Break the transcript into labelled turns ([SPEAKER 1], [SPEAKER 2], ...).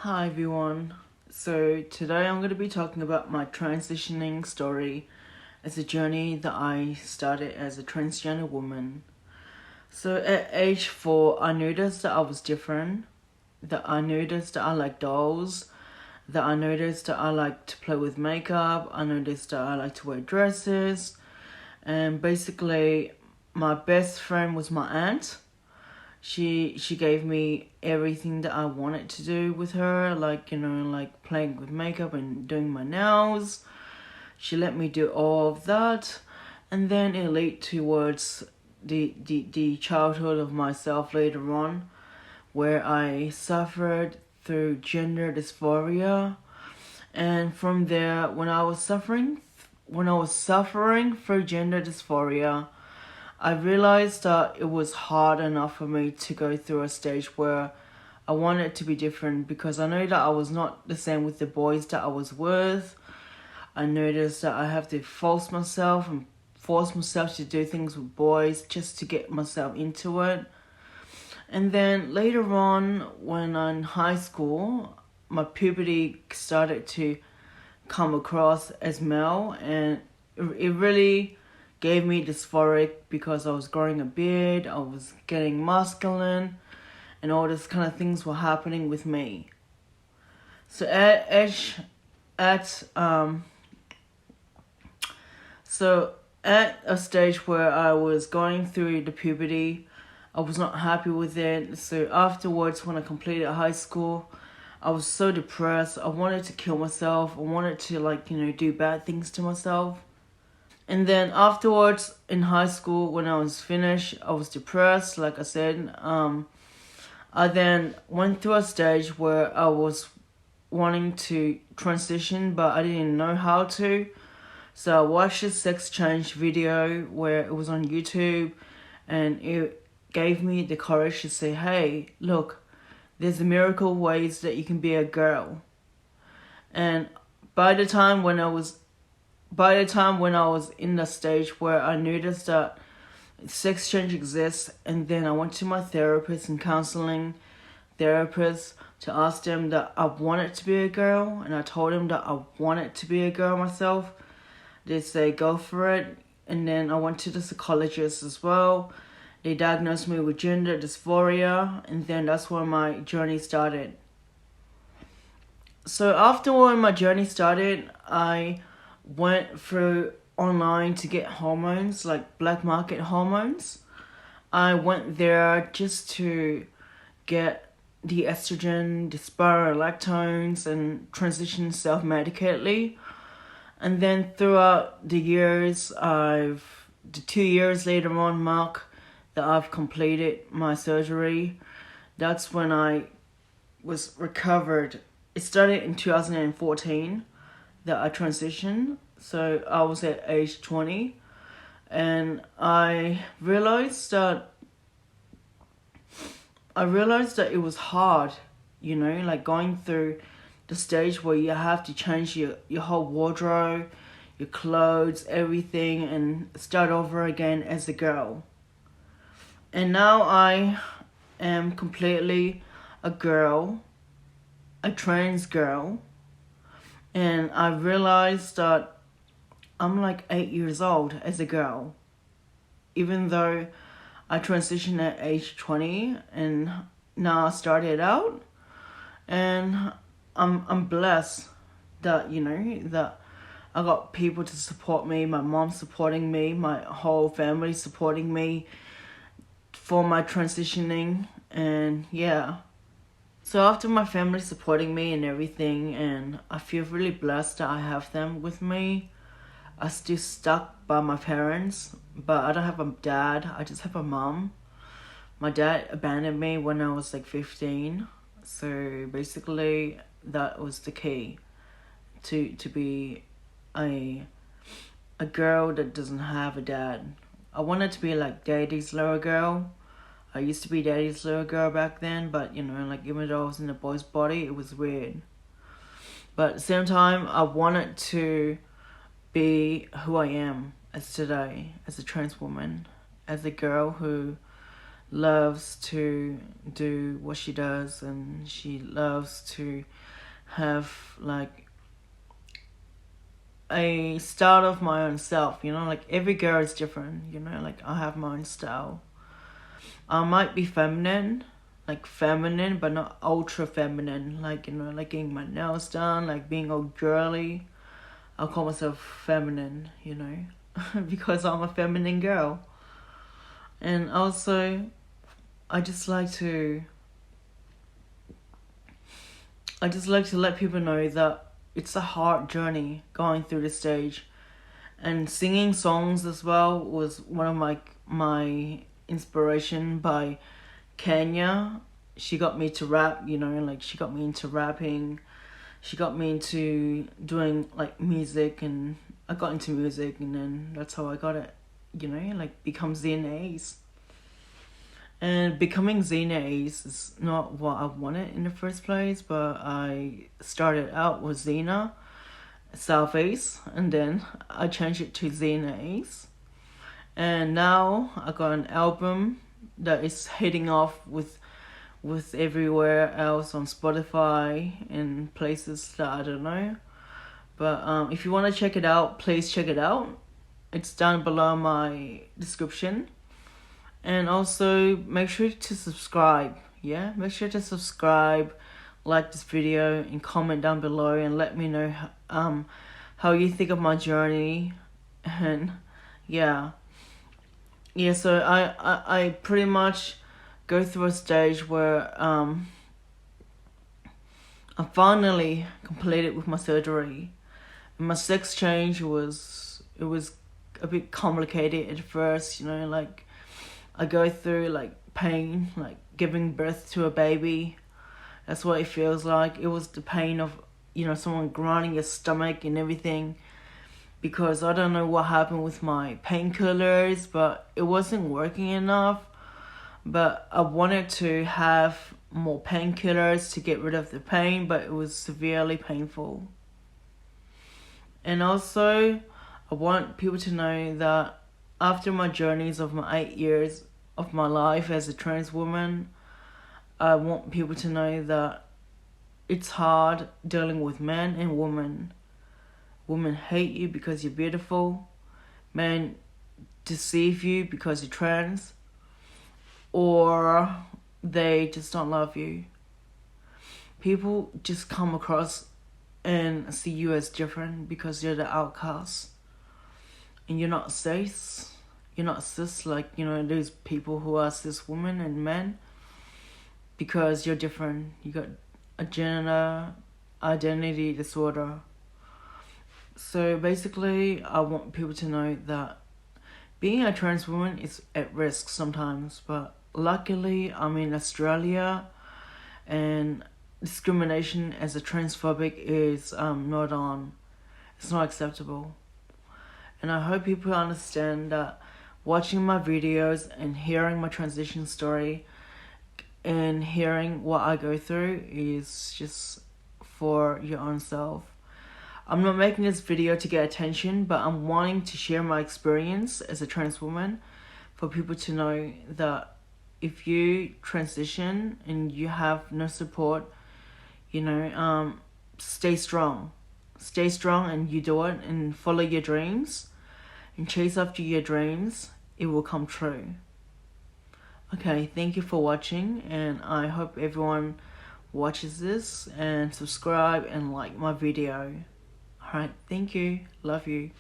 [SPEAKER 1] Hi everyone. So today I'm going to be talking about my transitioning story as a journey that I started as a transgender woman. So at age 4, I noticed that I was different, that I noticed that I like dolls, that I noticed that I like to play with makeup, I noticed that I like to wear dresses, and basically my best friend was my aunt. She gave me everything that I wanted to do with her, like playing with makeup and doing my nails. She let me do all of that, and then it led towards the childhood of myself later on, where I suffered through gender dysphoria, and from there, when I was suffering through gender dysphoria, I realized that it was hard enough for me to go through a stage where I wanted to be different, because I know that I was not the same with the boys that I was with. I noticed that I have to force myself to do things with boys just to get myself into it. And then later on, when I'm in high school, my puberty started to come across as male, and it really gave me dysphoric because I was growing a beard, I was getting masculine, and all this kind of things were happening with me. So at so at a stage where I was going through the puberty, I was not happy with it. So afterwards, when I completed high school, I was so depressed. I wanted to kill myself. I wanted to do bad things to myself. And then afterwards, in high school, when I was finished, I was depressed, like I said. I then went through a stage where I was wanting to transition, but I didn't know how to. So I watched a sex change video where it was on YouTube, and it gave me the courage to say, hey, look, there's a miracle ways that you can be a girl. And by the time when I was in the stage where I noticed that sex change exists, and then I went to my therapist and counseling therapist to ask them that I wanted to be a girl, and I told them that I wanted to be a girl myself. They say go for it, and then I went to the psychologist as well. They diagnosed me with gender dysphoria, and then that's where my journey started. So after when my journey started, I went through online to get hormones, like black market hormones. I went there just to get the estrogen, the spironolactones, and transition self-medicatedly. And then throughout the years, the 2 years later on mark that I've completed my surgery, that's when I was recovered. It started in 2014 that I transitioned. So I was at age 20, and I realized that it was hard, like going through the stage where you have to change your whole wardrobe, your clothes, everything, and start over again as a girl. And now I am completely a girl, a trans girl, and I realized that I'm like 8 years old as a girl. Even though I transitioned at age 20 and now I started out, and I'm blessed that that I got people to support me, my mom supporting me, my whole family supporting me for my transitioning, and yeah. So after my family supporting me and everything, and I feel really blessed that I have them with me. I still stuck by my parents, but I don't have a dad, I just have a mom. My dad abandoned me when I was like 15, so basically that was the key to be a girl that doesn't have a dad. I wanted to be like daddy's little girl. I used to be daddy's little girl back then, but even though I was in a boy's body, it was weird. But at the same time, I wanted to be who I am as today, as a trans woman, as a girl who loves to do what she does, and she loves to have like a style of my own self, you know, like every girl is different, you know, like I have my own style. I might be feminine, but not ultra feminine, like, you know, like getting my nails done, like being all girly. I'll call myself feminine, you know, because I'm a feminine girl. And also, I just like to let people know that it's a hard journey going through the stage. And singing songs as well was one of my inspiration by Kenya. She got me to rap, you know, like she got me into rapping. She got me into doing like music, and I got into music, and then that's how I got it, you know, like become Xena East. And becoming Xena East is not what I wanted in the first place, but I started out with Xena Southeast, and then I changed it to Xena East. And now I got an album that is hitting off with everywhere else on Spotify and places that I don't know. But if you want to check it out, please check it out. It's down below my description. And also make sure to subscribe. Yeah, make sure to subscribe, like this video, and comment down below and let me know how you think of my journey. And yeah, so I pretty much go through a stage where I finally completed with my surgery. My sex change was a bit complicated at first, you know, like I go through like pain, like giving birth to a baby. That's what it feels like. It was the pain of, you know, someone grinding your stomach and everything, because I don't know what happened with my painkillers, but it wasn't working enough. But I wanted to have more painkillers to get rid of the pain, but it was severely painful. And also, I want people to know that after my journeys of my 8 years of my life as a trans woman, I want people to know that it's hard dealing with men and women. Women hate you because you're beautiful. Men deceive you because you're trans. Or they just don't love you. People just come across and see you as different because you're the outcast. And you're not cis. You're not cis like, you know, those people who are cis women and men. Because you're different. You got a gender identity disorder. So basically, I want people to know that being a trans woman is at risk sometimes. But luckily, I'm in Australia, and discrimination as a transphobic is not on. It's not acceptable. And I hope people understand that watching my videos and hearing my transition story and hearing what I go through is just for your own self. I'm not making this video to get attention, but I'm wanting to share my experience as a trans woman for people to know that if you transition and you have no support, you know, stay strong. Stay strong, and you do it, and follow your dreams and chase after your dreams. It will come true. Okay, thank you for watching, and I hope everyone watches this and subscribe and like my video. Alright, thank you. Love you.